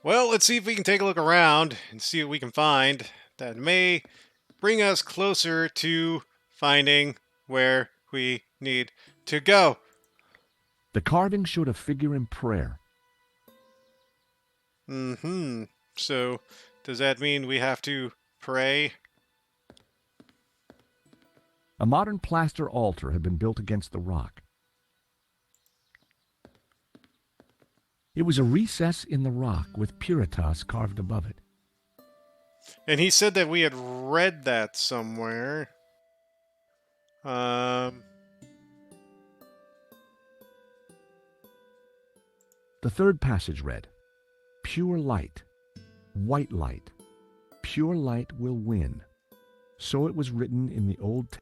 Well, let's see if we can take a look around and see what we can find that may bring us closer to finding where we need to go. The carving showed a figure in prayer. So, does that mean we have to pray? A modern plaster altar had been built against the rock. It was a recess in the rock with Puritas carved above it. And he said that we had read that somewhere. The third passage read, "Pure light, white light, pure light will win." So it was written in the Old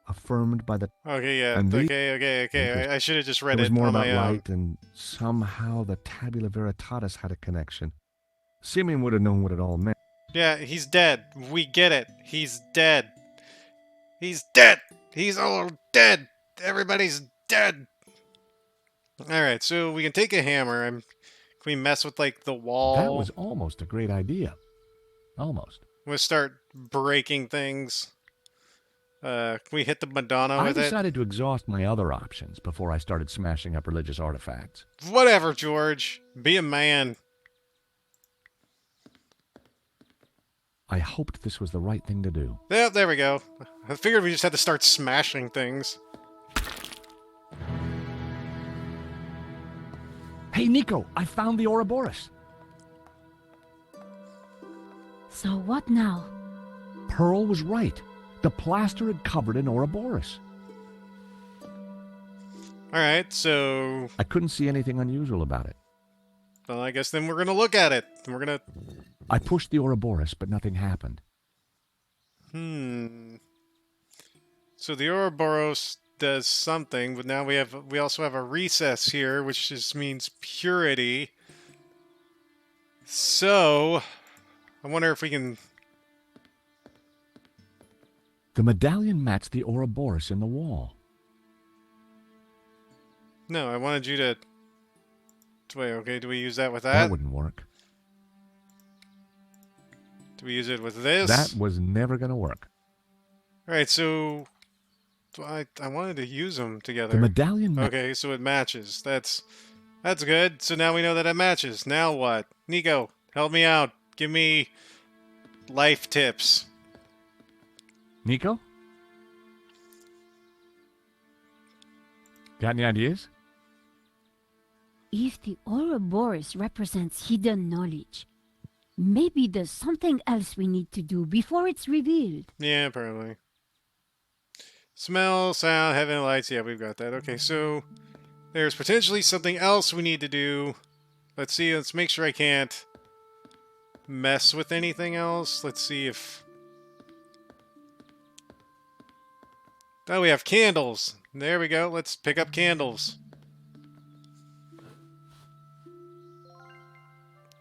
affirmed by the... Okay, yeah. And Okay. I should have just read it was it more on about my own. light, and somehow the Tabula Veritatis had a connection. Simeon would have known what it all meant. Yeah, he's dead. We get it. He's dead. He's dead. He's all dead. Everybody's dead. Alright, so we can take a hammer. Can we mess with, like, the wall? That was almost a great idea. Almost. We'll start breaking things. Can we hit the Madonna with I it? decided to exhaust my other options before I started smashing up religious artifacts. Whatever, George. Be a man. I hoped this was the right thing to do. Yeah, there we go. I figured we just had to start smashing things. Hey, Nico, I found the Ouroboros. So what now? Pearl was right. The plaster had covered an Ouroboros. Alright, so... I couldn't see anything unusual about it. Well, I guess then we're gonna look at it. And we're gonna... I pushed the Ouroboros, but nothing happened. So the Ouroboros does something, but now we also have a recess here, which just means purity. So... I wonder if we can... The medallion matched the Ouroboros in the wall. No, I wanted you to... Wait, okay, do we use that with that? That wouldn't work. Do we use it with this? That was never going to work. Alright, so... I wanted to use them together. The medallion... Okay, so it matches. That's good. So now we know that it matches. Now what? Nico, help me out. Give me life tips. Nico? Got any ideas? If the Ouroboros represents hidden knowledge, maybe there's something else we need to do before it's revealed. Yeah, probably. Smell, sound, heaven, lights. Yeah, we've got that. Okay, so there's potentially something else we need to do. Let's see. Let's make sure I can't mess with anything else. Let's see if... Oh, we have candles. There we go. Let's pick up candles.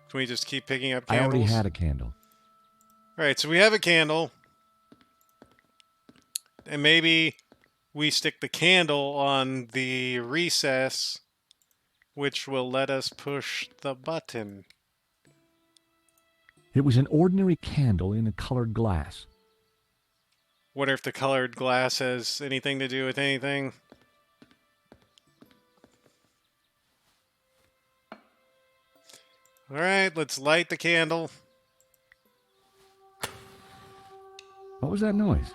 Can we just keep picking up candles? I already had a candle. Alright, so we have a candle. And maybe we stick the candle on the recess, which will let us push the button. It was an ordinary candle in a colored glass. Wonder if the colored glass has anything to do with anything. Alright, let's light the candle. What was that noise?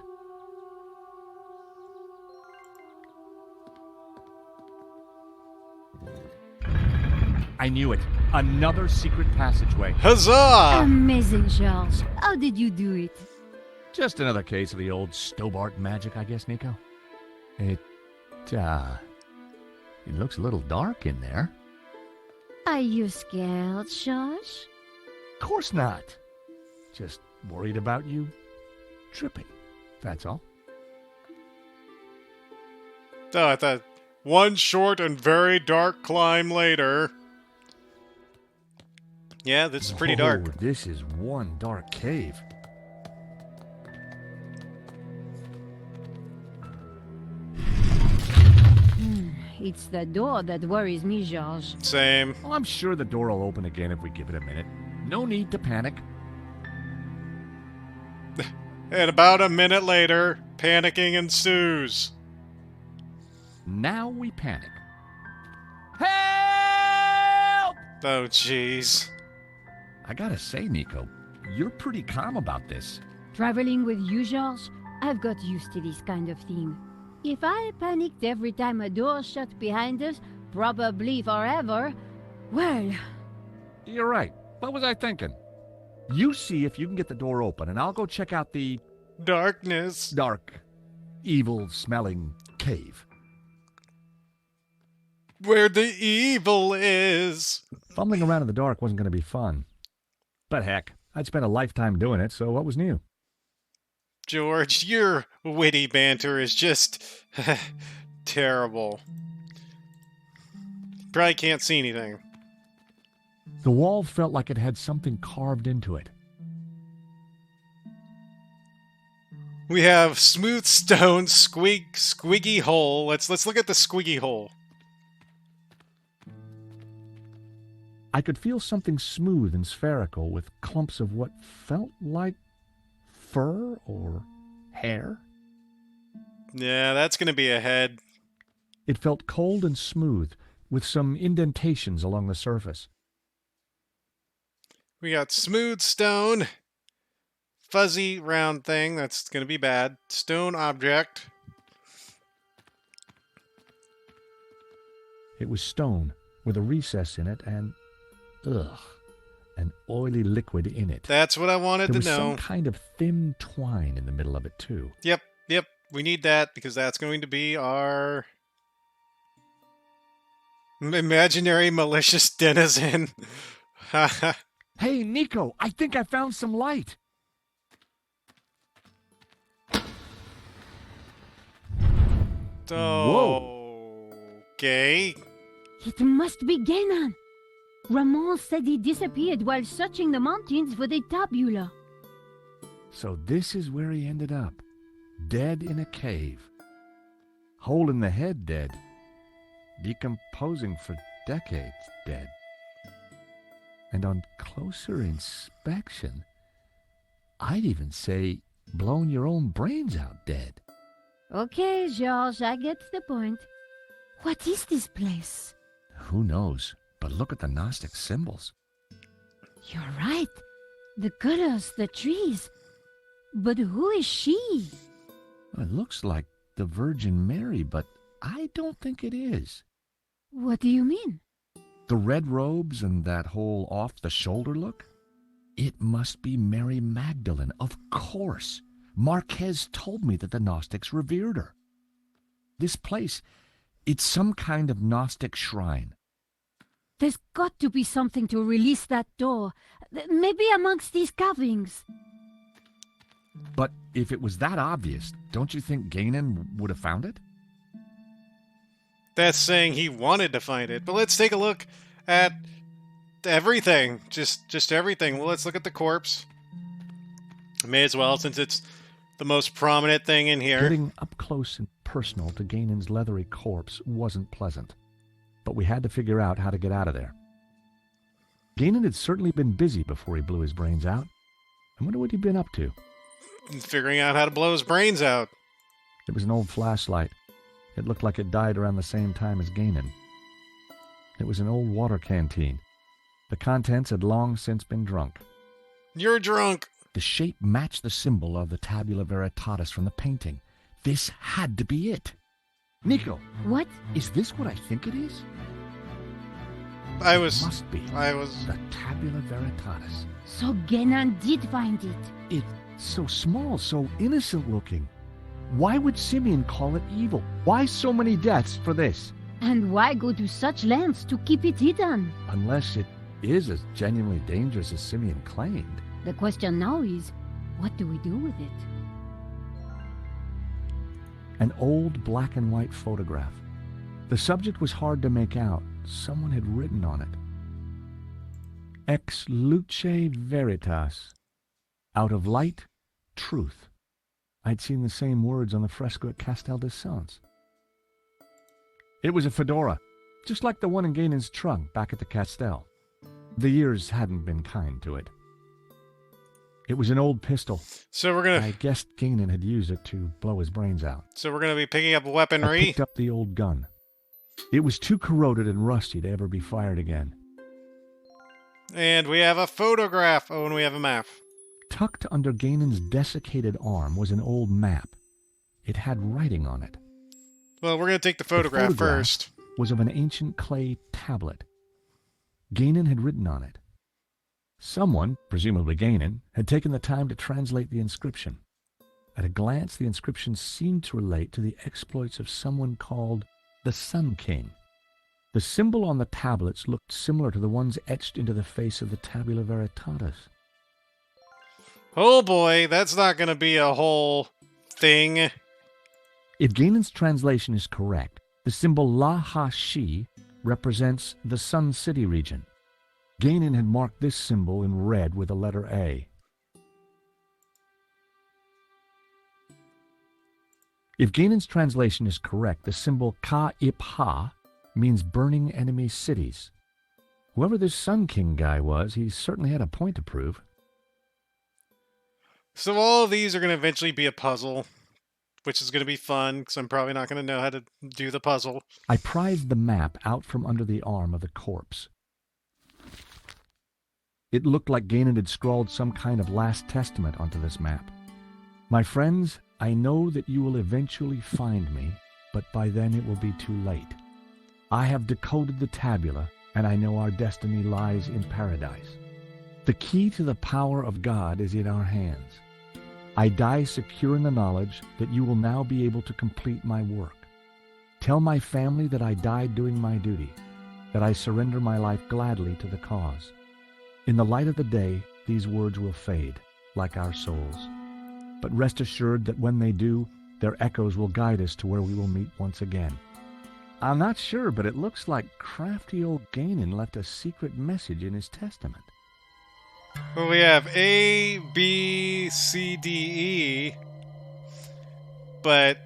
I knew it. Another secret passageway. Huzzah! Amazing, George. How did you do it? Just another case of the old Stobart magic, I guess, Nico. It looks a little dark in there. Are you scared, George? Of course not. Just worried about you tripping. That's all. Oh, I thought one short and very dark climb later. Yeah, this is pretty dark. This is one dark cave. It's the door that worries me, Georges. Same. Well, I'm sure the door will open again if we give it a minute. No need to panic. And about a minute later, panicking ensues. Now we panic. Help! Oh, jeez. I gotta say, Nico, you're pretty calm about this. Traveling with you, Georges, I've got used to this kind of thing. If I panicked every time a door shut behind us, probably forever, well, You're right. What was I thinking? You see if you can get the door open, and I'll go check out the Darkness. dark, evil-smelling cave. Where the evil is. Fumbling around in the dark wasn't going to be fun. But heck, I'd spent a lifetime doing it, so what was new? George, your witty banter is just terrible. Probably can't see anything. The wall felt like it had something carved into it. We have smooth stone, squiggy hole. Let's look at the squiggy hole. I could feel something smooth and spherical with clumps of what felt like fur or hair. Yeah, that's gonna be a head. It felt cold and smooth, with some indentations along the surface. We got smooth stone. Fuzzy round thing. That's gonna be bad. Stone object. It was stone, with a recess in it, and an oily liquid in it. That's what I wanted There to was know. some kind of thin twine in the middle of it, too. Yep. We need that because that's going to be our imaginary malicious denizen. Hey, Nico, I think I found some light. Okay. it must be Guénan. Ramon said he disappeared while searching the mountains for the tabula. So this is where he ended up, dead in a cave. Hole in the head dead. Decomposing for decades dead. And on closer inspection, I'd even say blown your own brains out dead. Okay, Georges, I get the point. What is this place? Who knows? But look at the Gnostic symbols. You're right. The colors, the trees. But who is she? It looks like the Virgin Mary, but I don't think it is. What do you mean? The red robes and that whole off-the-shoulder look? It must be Mary Magdalene, of course. Marquez told me that the Gnostics revered her. This place, it's some kind of Gnostic shrine. There's got to be something to release that door. Maybe amongst these carvings. But if it was that obvious, don't you think Guénan would have found it? That's saying he wanted to find it. But let's take a look at everything. Just everything. Well, let's look at the corpse. May as well, since it's the most prominent thing in here. Getting up close and personal to Guénan's leathery corpse wasn't pleasant. But we had to figure out how to get out of there. Guénan had certainly been busy before he blew his brains out. I wonder what he'd been up to. Figuring out how to blow his brains out. It was an old flashlight. It looked like it died around the same time as Guénan. It was an old water canteen. The contents had long since been drunk. You're drunk. The shape matched the symbol of the tabula veritatis from the painting. This had to be it. Nico, What? is this what I think it is? I It was must be the tabula veritatis. So Guénan did find it. It's so small, so innocent looking. Why would Simeon call it evil? Why so many deaths for this? And why go to such lengths to keep it hidden? Unless it is as genuinely dangerous as Simeon claimed. The question now is, what do we do with it? An old black and white photograph. The subject was hard to make out. Someone had written on it. Ex luce veritas. Out of light, truth. I'd seen the same words on the fresco at Castel de Sants. It was a fedora, just like the one in Gainon's trunk back at the Castell. The years hadn't been kind to it. It was an old pistol. So we're gonna. I guessed Gainon had used it to blow his brains out. So we're gonna be picking up I weaponry. picked up the old gun. It was too corroded and rusty to ever be fired again. And we have a photograph. Oh, and we have a map. Tucked under Gainon's desiccated arm was an old map. It had writing on it. Well, we're gonna take the photograph first. Was of an ancient clay tablet. Gainon had written on it. Someone, presumably Gainon, had taken the time to translate the inscription. At a glance, the inscription seemed to relate to the exploits of someone called the Sun King. The symbol on the tablets looked similar to the ones etched into the face of the Tabula Veritatis. Oh boy, that's not gonna be a whole thing. If Gainon's translation is correct, the symbol La-Ha-Shi represents the Sun City region. Gainon had marked this symbol in red with the letter A. If Gainon's translation is correct, the symbol Ka-Ip-Ha means burning enemy cities. Whoever this Sun King guy was, he certainly had a point to prove. So all of these are gonna eventually be a puzzle, which is gonna be fun, because I'm probably not gonna know how to do the puzzle. I prized the map out from under the arm of the corpse. It looked like Gainon had scrawled some kind of last testament onto this map. My friends, I know that you will eventually find me, but by then it will be too late. I have decoded the tabula, and I know our destiny lies in paradise. The key to the power of God is in our hands. I die secure in the knowledge that you will now be able to complete my work. Tell my family that I died doing my duty, that I surrender my life gladly to the cause. In the light of the day, these words will fade, like our souls. But rest assured that when they do, their echoes will guide us to where we will meet once again. I'm not sure, but it looks like crafty old Gainon left a secret message in his testament. Well, we have A, B, C, D, E, but,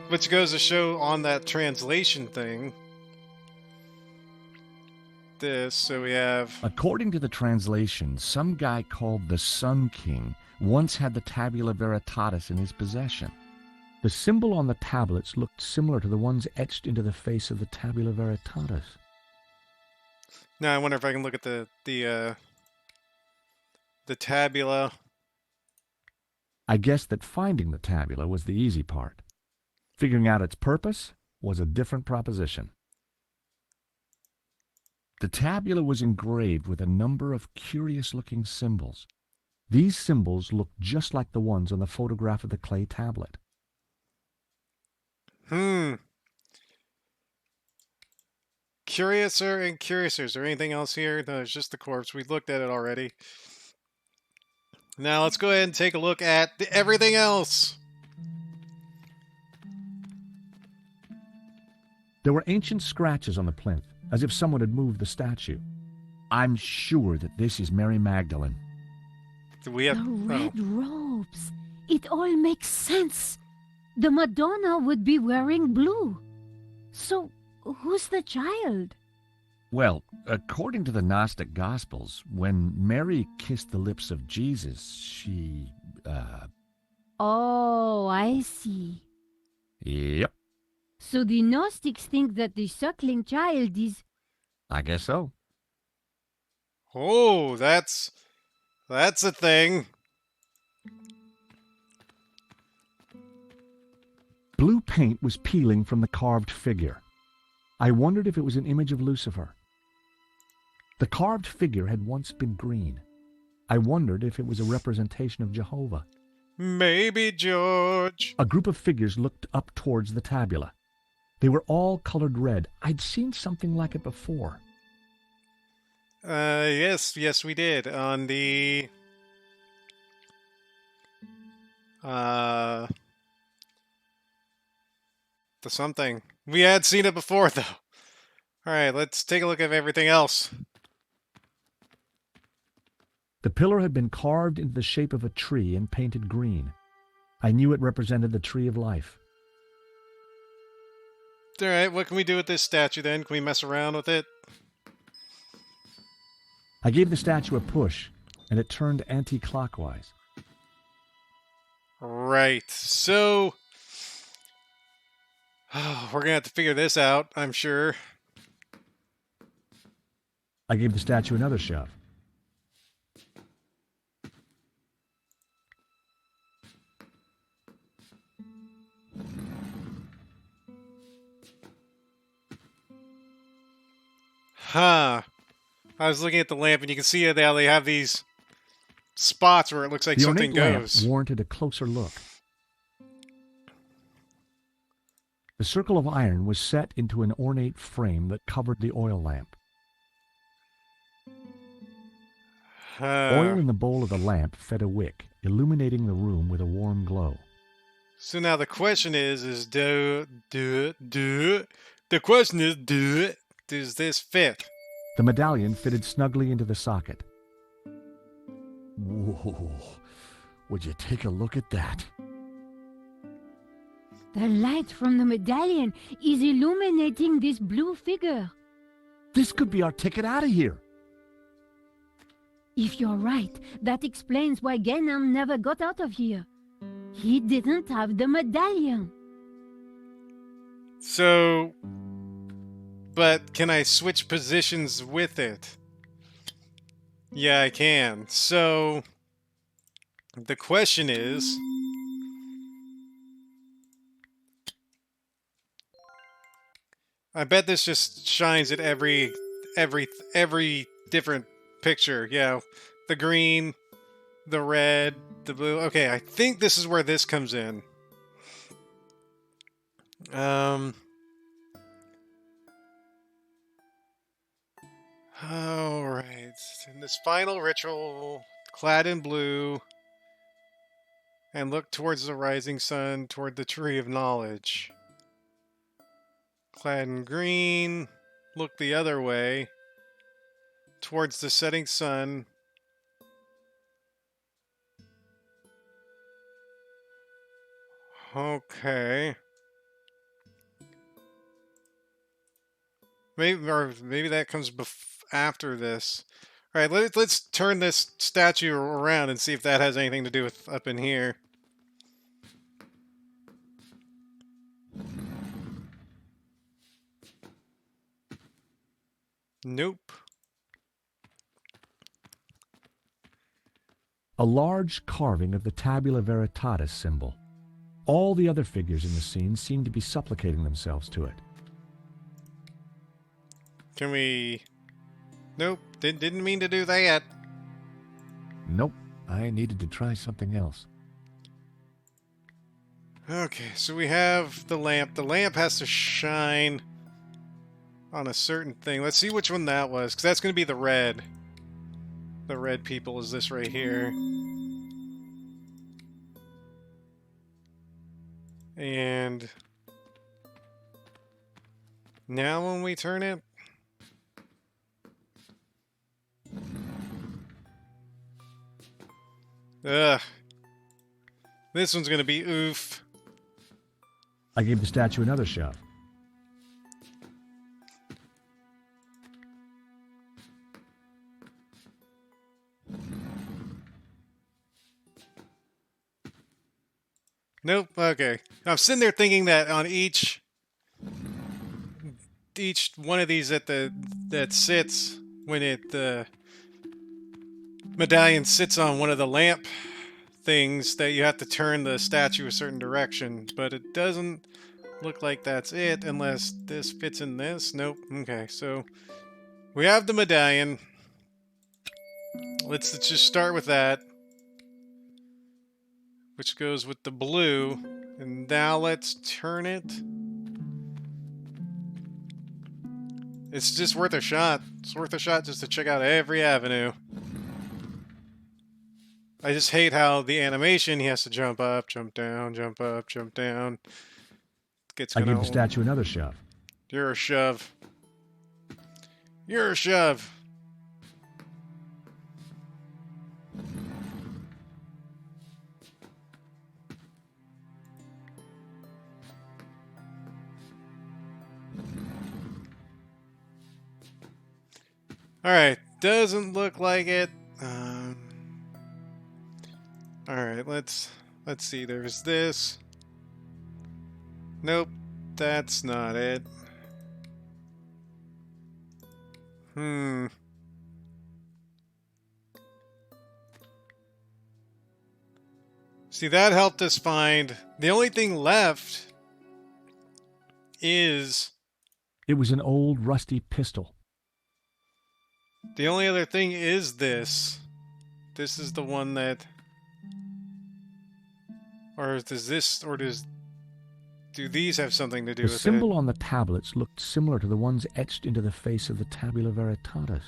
which goes to show on that translation thing, this, so we have... According to the translation, some guy called the Sun King once had the Tabula Veritatis in his possession. The symbol on the tablets looked similar to the ones etched into the face of the Tabula Veritatis. Now I wonder if I can look at the tabula. I guessed that finding the tabula was the easy part. Figuring out its purpose was a different proposition. The tabula was engraved with a number of curious-looking symbols. These symbols looked just like the ones on the photograph of the clay tablet. Curiouser and curiouser. Is there anything else here? No, it's just the corpse. We looked at it already. Now let's go ahead and take a look at everything else. There were ancient scratches on the plinth, as if someone had moved the statue. I'm sure that this is Mary Magdalene. Do we have... The red robes. It all makes sense. The Madonna would be wearing blue. So, who's the child? Well, according to the Gnostic Gospels, when Mary kissed the lips of Jesus, she, Oh, I see. Yep, So the Gnostics think that the suckling child is... I guess so. Oh, that's a thing. Blue paint was peeling from the carved figure. I wondered if it was an image of Lucifer. The carved figure had once been green. I wondered if it was a representation of Jehovah. Maybe George. A group of figures looked up towards the tabula. They were all colored red. I'd seen something like it before. Yes, we did. On the... the something. We had seen it before, though. Alright, let's take a look at everything else. The pillar had been carved into the shape of a tree and painted green. I knew it represented the Tree of Life. Alright, what can we do with this statue then? Can we mess around with it? I gave the statue a push, and it turned anti-clockwise. Right, so... we're gonna have to figure this out, I'm sure. I gave the statue another shove. Huh. I was looking at the lamp and you can see how they have these spots where it looks like The something ornate lamp goes. warranted a closer look. The circle of iron was set into an ornate frame that covered the oil lamp. Oil in the bowl of the lamp fed a wick, illuminating the room with a warm glow. So now the question is the question is, does this fit? The medallion fitted snugly into the socket. Whoa, would you take a look at that? The light from the medallion is illuminating this blue figure. This could be our ticket out of here. If you're right, that explains why Ganon never got out of here. He didn't have the medallion. So, but can I switch positions with it? Yeah, I can. So, the question is... I bet this just shines at every different picture. Yeah, the green, the red, the blue. Okay, I think this is where this comes in. Alright. In this final ritual, clad in blue, and look towards the rising sun, toward the tree of knowledge. Clad in green, look the other way, towards the setting sun. Okay. Maybe that comes after this. All right, let's turn this statue around and see if that has anything to do with up in here. Nope. A large carving of the Tabula Veritatis symbol. All the other figures in the scene seemed to be supplicating themselves to it. Can we... Nope, didn't mean to do that. Nope, I needed to try something else. Okay, so we have the lamp. The lamp has to shine on a certain thing. Let's see which one that was, because that's going to be the red. The red people is this right here. And now when we turn it... Ugh. This one's going to be oof. I gave the statue another shove. Nope, okay. I'm sitting there thinking that on each one of these that sits when the medallion sits on one of the lamp things, that you have to turn the statue a certain direction, but it doesn't look like that's it unless this fits in this. Nope. Okay, so we have the medallion. Let's just start with that, which goes with the blue, and now let's turn it. It's just worth a shot. It's worth a shot just to check out every avenue. I just hate how the animation, he has to jump up, jump down, jump up, jump down. I gave the statue another shove. You're a shove. You're a shove. Alright, doesn't look like it. Alright, let's see. There's this. Nope, that's not it. Hmm. See, that helped us find. The only thing left is. It was an old rusty pistol. The only other thing is this. This is the one that. Or does this. Or does. Do these have something to do The with symbol it? on the tablets looked similar to the ones etched into the face of the Tabula Veritatis.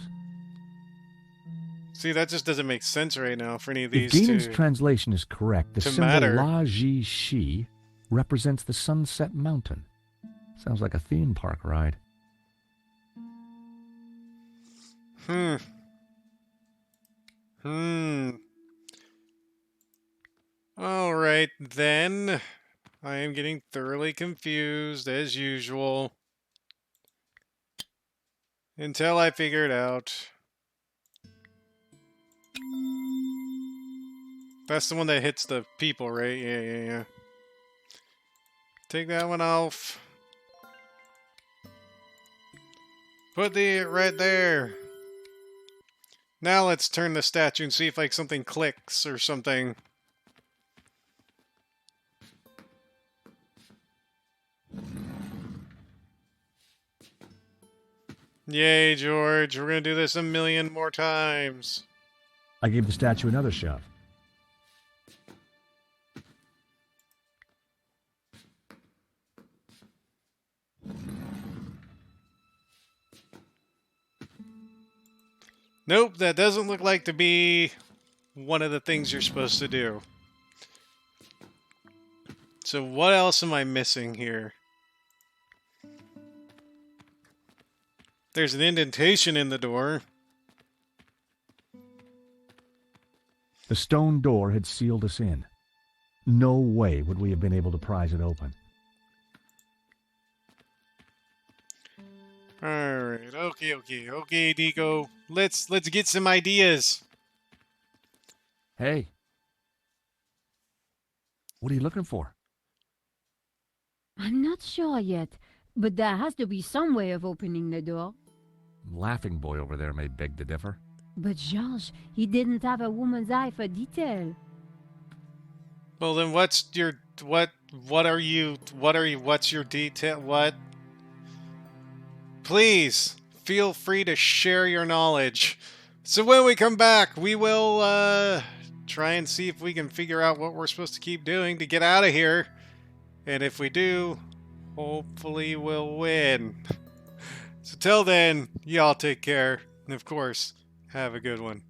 See, that just doesn't make sense right now for any of If these Gainon's to. translation is correct, the to symbol matter. La Ji Shi represents the Sunset Mountain. Sounds like a theme park ride. Alright, then. I am getting thoroughly confused, as usual. Until I figure it out. That's the one that hits the people, right? Yeah. Take that one off. Put it right there. Now let's turn the statue and see if like something clicks or something. Yay, George. We're gonna do this a million more times. I gave the statue another shove. Nope, that doesn't look like to be one of the things you're supposed to do. So what else am I missing here? There's an indentation in the door. The stone door had sealed us in. No way would we have been able to prise it open. Alright, okay, Deco. Let's get some ideas. Hey. What are you looking for? I'm not sure yet, but there has to be some way of opening the door. Laughing boy over there may beg to differ. But Georges, he didn't have a woman's eye for detail. Well then what's your what's your detail what? Please feel free to share your knowledge. So when we come back, we will try and see if we can figure out what we're supposed to keep doing to get out of here. And if we do, hopefully we'll win. So till then, y'all take care. And of course, have a good one.